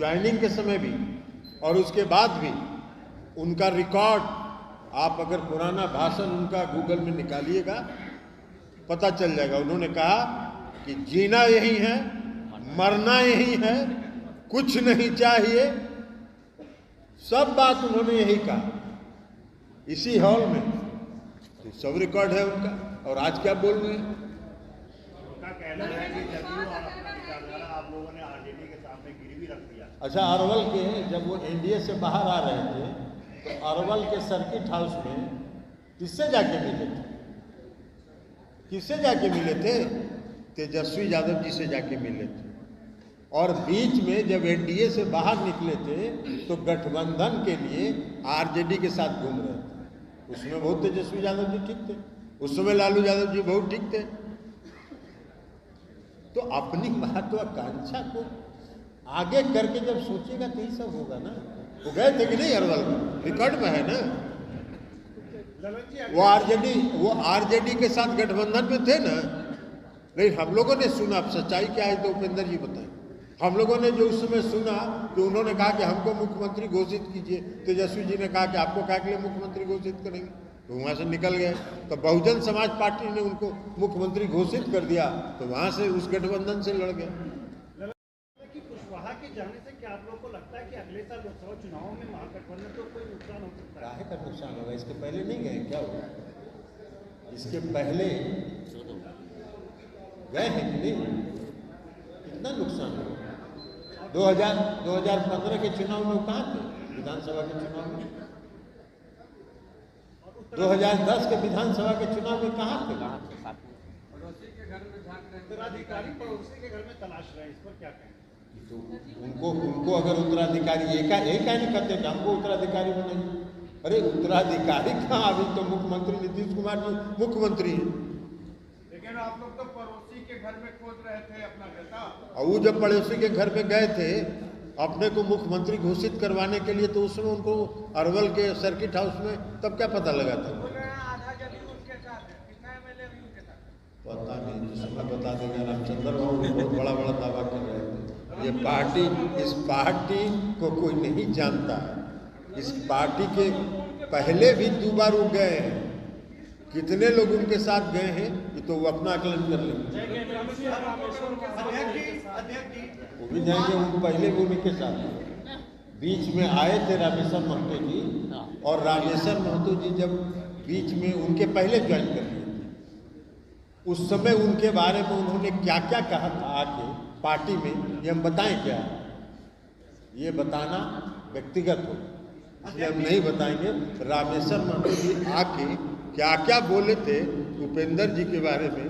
Joining के समय भी और उसके बाद भी उनका रिकॉर्ड, आप अगर पुराना भाषण उनका गूगल में निकालिएगा पता चल जाएगा। उन्होंने कहा कि जीना यही है, मरना यही है, कुछ नहीं चाहिए, सब बात उन्होंने यही कहा इसी हॉल में। तो सब रिकॉर्ड है उनका। और आज क्या बोल रहे हैं? उनका कहना है कि जदयू और अपना विचारधारा आप लोगों ने आरजेडी के सामने गिरवी रख दिया। अच्छा, अरवल के जब वो एनडीए से बाहर आ रहे थे तो अरवल के सर्किट हाउस में किससे जाके मिले थे? किससे जाके मिले थे? तेजस्वी यादव जी से जाके मिले थे। और बीच में जब एनडीए से बाहर निकले थे तो गठबंधन के लिए आरजेडी के साथ घूम रहे थे। उसमें बहुत तेजस्वी यादव जी ठीक थे, उस समय लालू यादव जी बहुत ठीक थे। तो अपनी महत्वाकांक्षा को आगे करके जब सोचेगा तो ही सब होगा ना। वो गए थे कि नहीं अरवल में? रिकॉर्ड में है ना। वो आरजेडी के साथ गठबंधन में थे ना। नहीं, हम लोगों ने सुना, सच्चाई क्या है तो उपेंद्र जी बताएं। हम लोगों ने जो उस समय सुना कि उन्होंने कहा कि हमको मुख्यमंत्री घोषित कीजिए, तेजस्वी जी ने कहा कि आपको क्या के लिए मुख्यमंत्री घोषित करेंगे, तो वहां से निकल गए। तो बहुजन समाज पार्टी ने उनको मुख्यमंत्री घोषित कर दिया, तो वहां से उस गठबंधन से लड़ गए। कि कुशवाहा के जाने से क्या आप लोगों को लगता है कि अगले साल लोकसभा चुनाव में महागठबंधन को कोई नुकसान हो सकता है? काहे का नुकसान होगा? इसके पहले नहीं गए क्या? हुआ इसके पहले गए हैं कि नहीं? कितना नुकसान हुआ? 2015 के चुनाव में वो कहाँ थे? विधानसभा के चुनाव में 2010 के विधानसभा के चुनाव में कहाँ थे? उत्तराधिकारी पड़ोसी के घर में तलाश रहे, इस पर क्या कहें? तो उनको अगर उत्तराधिकारी एक नहीं करते तो हमको उत्तराधिकारी बनाइए। अरे उत्तराधिकारी कहाँ? अभी तो मुख्यमंत्री नीतीश कुमार जी मुख्यमंत्री है। लेकिन आप लोग तो पड़ोसी के घर में खोज रहे थे अपना बेटा। और वो जब पड़ोसी के घर पे गए थे अपने को मुख्यमंत्री घोषित करवाने के लिए, तो उसमें उनको अरवल के सर्किट हाउस में तब क्या पता लगा था? पता नहीं, जिसमें बता देगा। रामचंद्र बाबू बहुत बड़ा बड़ा दावा कर रहे थे। ये पार्टी, इस पार्टी को कोई नहीं जानता। इस पार्टी के पहले भी 2 बार वो गए हैं। कितने लोग उनके साथ गए हैं ये तो वो अपना आकलन कर लेंगे। वो भी जाएंगे, उनको पहले भी उन्हीं के साथ बीच में आए थे रामेश्वर महतो जी। और रामेश्वर महतो जी जब बीच में उनके पहले ज्वाइन कर लिए थे, उस समय उनके बारे में उन्होंने क्या क्या कहा था आके पार्टी में, ये हम बताएं क्या? ये बताना व्यक्तिगत हो, इसलिए हम नहीं बताएंगे। रामेश्वर महतो जी आके क्या क्या बोले थे उपेंद्र जी के बारे में,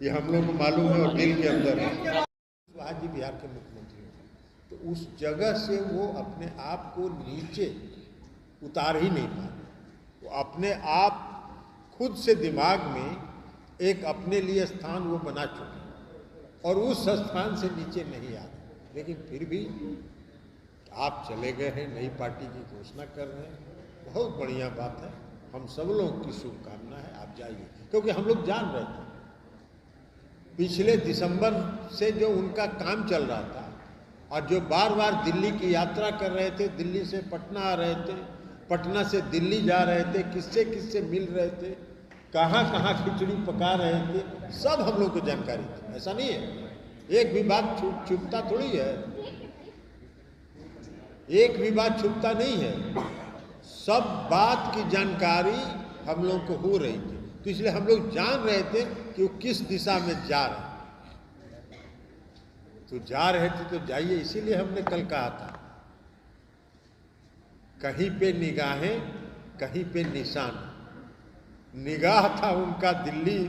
ये हम लोग को मालूम है और दिल के अंदर है। कुशवाहा जी बिहार के मुख्यमंत्री हैं, तो उस जगह से वो अपने आप को नीचे उतार ही नहीं पा रहे। वो अपने आप खुद से दिमाग में एक अपने लिए स्थान वो बना चुके हैं और उस स्थान से नीचे नहीं आ रहे। लेकिन फिर भी आप चले गए हैं, नई पार्टी की घोषणा कर रहे हैं, बहुत बढ़िया बात है। हम सब लोग की शुभकामना है, आप जाइए। क्योंकि हम लोग जान रहे थे पिछले दिसंबर से जो उनका काम चल रहा था और जो बार बार दिल्ली की यात्रा कर रहे थे, दिल्ली से पटना आ रहे थे, पटना से दिल्ली जा रहे थे, किससे किससे मिल रहे थे, कहाँ कहाँ खिचड़ी पका रहे थे, सब हम लोग को जानकारी थी। ऐसा नहीं है, एक भी बात छुपता थोड़ी है, एक भी बात छुपता नहीं है। सब बात की जानकारी हम लोग को हो रही थी, तो इसलिए हम लोग जान रहे थे कि वो किस दिशा में जा रहे हैं। तो जा रहे थे तो जाइए, इसीलिए हमने कल कहा था कहीं पे निगाहें कहीं पे निशान। निगाह था उनका दिल्ली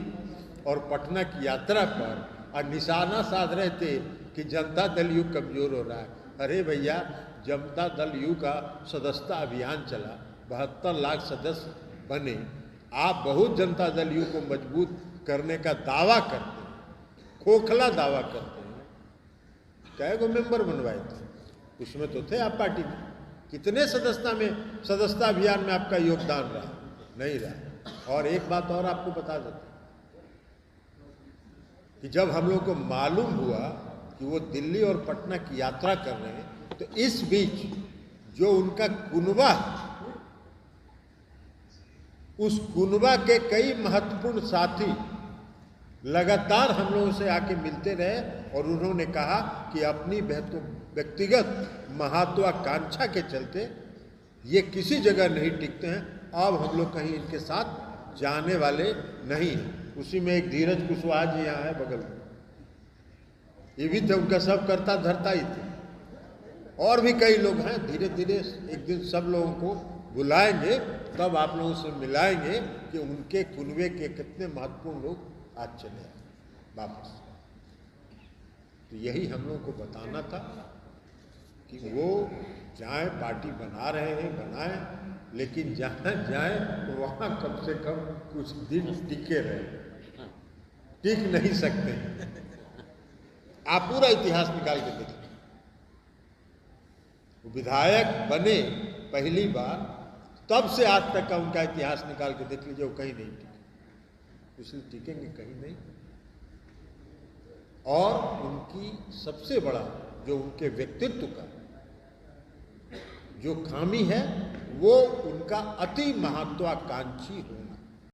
और पटना की यात्रा पर और निशाना साध रहे थे कि जनता दल यू कमजोर हो रहा है। अरे भैया, जनता दल यू का सदस्यता अभियान चला, 72 लाख सदस्य बने। आप बहुत जनता दल यू को मजबूत करने का दावा करते हैं, खोखला दावा करते हैं। कै गो मेंबर बनवाए थे, उसमें तो थे आप पार्टी में। कितने सदस्यता अभियान में आपका योगदान रहा? नहीं रहा। और एक बात और आपको बता देते कि जब हम लोग को मालूम हुआ कि वो दिल्ली और पटना की यात्रा कर रहे हैं, तो इस बीच जो उनका कुनबा, उस कुनबा के कई महत्वपूर्ण साथी लगातार हम लोगों से आके मिलते रहे और उन्होंने कहा कि अपनी व्यक्तिगत महत्वाकांक्षा के चलते ये किसी जगह नहीं टिकते हैं, अब हम लोग कहीं इनके साथ जाने वाले नहीं। उसी में एक धीरज कुशवाहा जी यहाँ है बगल में, ये भी थे, उनका सब करता धरता ही थे। और भी कई लोग हैं, धीरे धीरे एक दिन सब लोगों को बुलाएंगे, तब आप लोगों से मिलाएंगे कि उनके कुनबे के कितने महत्वपूर्ण लोग आज चले वापस। तो यही हम लोगों को बताना था कि वो जाए, पार्टी बना रहे हैं बनाए, लेकिन जहाँ जाए वहाँ कम से कम कुछ दिन टिके रहे, टिक नहीं सकते। आप पूरा इतिहास निकाल के देखिए, वो विधायक बने पहली बार, तब से आज तक का उनका इतिहास निकाल के देख लीजिए, वो कहीं नहीं टिके, इसलिए टिकेंगे कहीं नहीं। और उनकी सबसे बड़ा जो उनके व्यक्तित्व का जो खामी है वो उनका अति महत्वाकांक्षी होना।